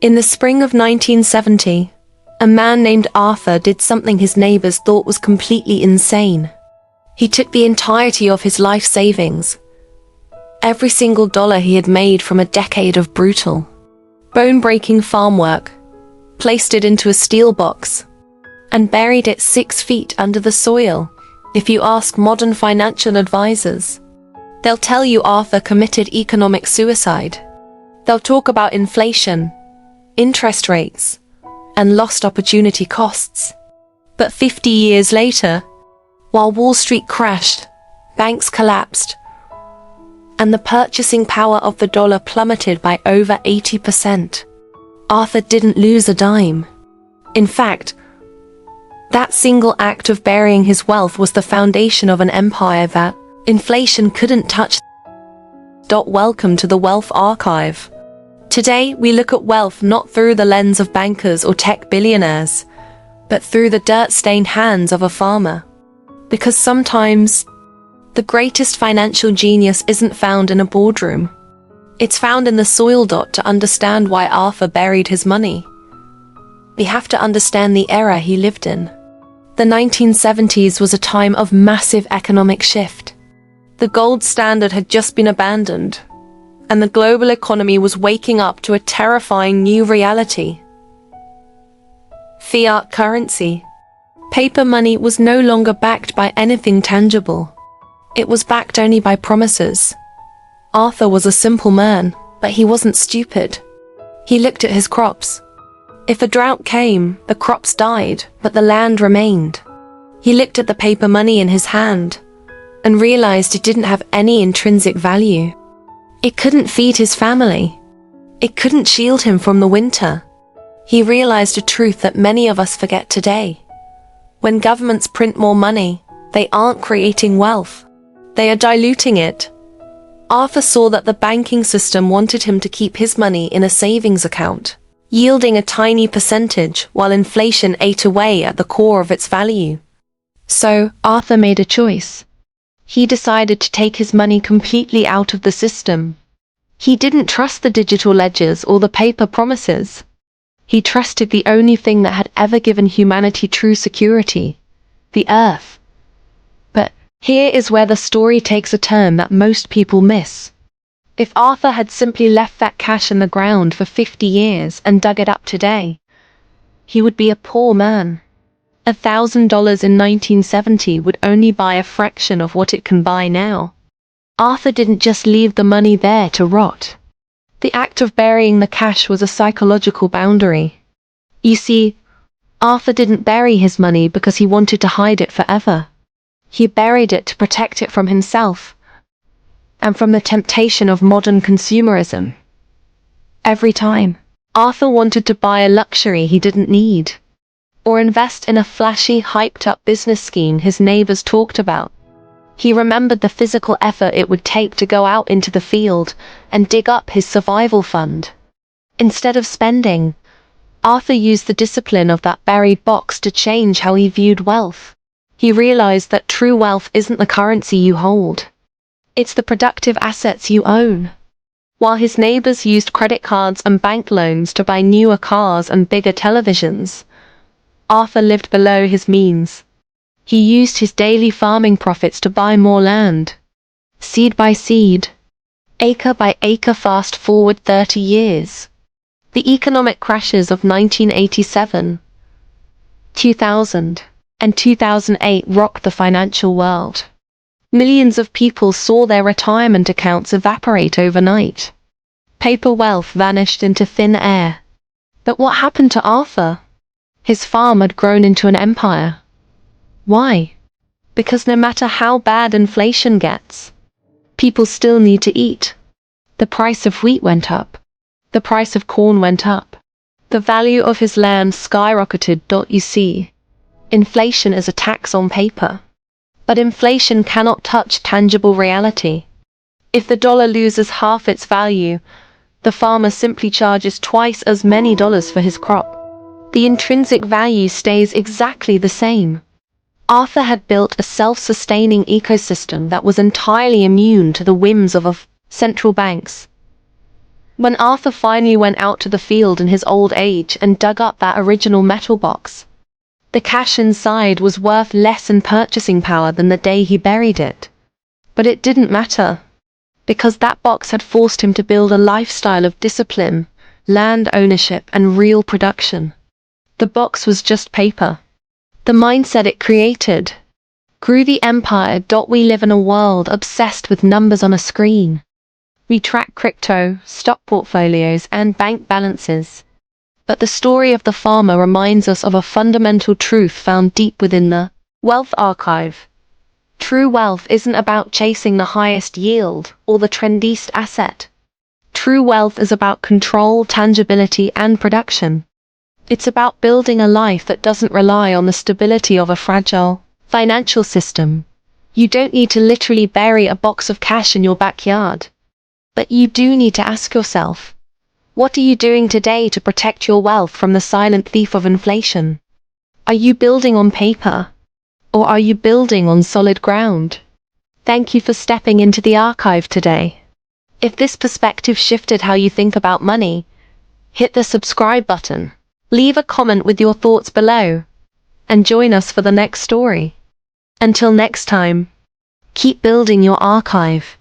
In the spring of 1970, a man named Arthur did something his neighbors thought was completely insane. He took the entirety of his life savings, every single dollar he had made from a decade of brutal, bone-breaking farm work, placed it into a steel box, and buried it 6 feet under the soil. If you ask modern financial advisors, they'll tell you Arthur committed economic suicide. They'll talk about inflation, interest rates, and lost opportunity costs. But 50 years later, while Wall Street crashed, banks collapsed, and the purchasing power of the dollar plummeted by over 80%, Arthur didn't lose a dime. In fact, that single act of burying his wealth was the foundation of an empire that inflation couldn't touch. Welcome to the Wealth Archive. Today, we look at wealth not through the lens of bankers or tech billionaires, but through the dirt-stained hands of a farmer. Because sometimes, the greatest financial genius isn't found in a boardroom. It's found in the soil. To understand why Arthur buried his money, we have to understand the era he lived in. The 1970s was a time of massive economic shift. The gold standard had just been abandoned, and the global economy was waking up to a terrifying new reality. Fiat currency. Paper money was no longer backed by anything tangible. It was backed only by promises. Arthur was a simple man, but he wasn't stupid. He looked at his crops. If a drought came, the crops died, but the land remained. He looked at the paper money in his hand and realized it didn't have any intrinsic value. It couldn't feed his family. It couldn't shield him from the winter. He realized a truth that many of us forget today. When governments print more money, they aren't creating wealth. They are diluting it. Arthur saw that the banking system wanted him to keep his money in a savings account, yielding a tiny percentage while inflation ate away at the core of its value. So, Arthur made a choice. He decided to take his money completely out of the system. He didn't trust the digital ledgers or the paper promises. He trusted the only thing that had ever given humanity true security: the earth. But here is where the story takes a turn that most people miss. If Arthur had simply left that cash in the ground for 50 years and dug it up today, he would be a poor man. $1,000 in 1970 would only buy a fraction of what it can buy now. Arthur didn't just leave the money there to rot. The act of burying the cash was a psychological boundary. You see, Arthur didn't bury his money because he wanted to hide it forever. He buried it to protect it from himself and from the temptation of modern consumerism. Every time Arthur wanted to buy a luxury he didn't need, or invest in a flashy, hyped-up business scheme his neighbors talked about, he remembered the physical effort it would take to go out into the field and dig up his survival fund. Instead of spending, Arthur used the discipline of that buried box to change how he viewed wealth. He realized that true wealth isn't the currency you hold. It's the productive assets you own. While his neighbors used credit cards and bank loans to buy newer cars and bigger televisions, Arthur lived below his means. He used his daily farming profits to buy more land. Seed by seed, acre by acre. Fast forward 30 years. The economic crashes of 1987, 2000, and 2008 rocked the financial world. Millions of people saw their retirement accounts evaporate overnight. Paper wealth vanished into thin air. But what happened to Arthur? His farm had grown into an empire. Why? Because no matter how bad inflation gets, people still need to eat. The price of wheat went up. The price of corn went up. The value of his land skyrocketed. You see, inflation is a tax on paper. But inflation cannot touch tangible reality. If the dollar loses half its value, the farmer simply charges twice as many dollars for his crop. The intrinsic value stays exactly the same. Arthur had built a self-sustaining ecosystem that was entirely immune to the whims of central banks. When Arthur finally went out to the field in his old age and dug up that original metal box, the cash inside was worth less in purchasing power than the day he buried it. But it didn't matter, because that box had forced him to build a lifestyle of discipline, land ownership, and real production. The box was just paper. The mindset it created grew the empire. We live in a world obsessed with numbers on a screen. We track crypto, stock portfolios, and bank balances. But the story of the farmer reminds us of a fundamental truth found deep within the wealth archive. True wealth isn't about chasing the highest yield or the trendiest asset. True wealth is about control, tangibility, and production. It's about building a life that doesn't rely on the stability of a fragile financial system. You don't need to literally bury a box of cash in your backyard. But you do need to ask yourself, what are you doing today to protect your wealth from the silent thief of inflation? Are you building on paper? Or are you building on solid ground? Thank you for stepping into the archive today. If this perspective shifted how you think about money, hit the subscribe button, leave a comment with your thoughts below, and join us for the next story. Until next time, keep building your archive.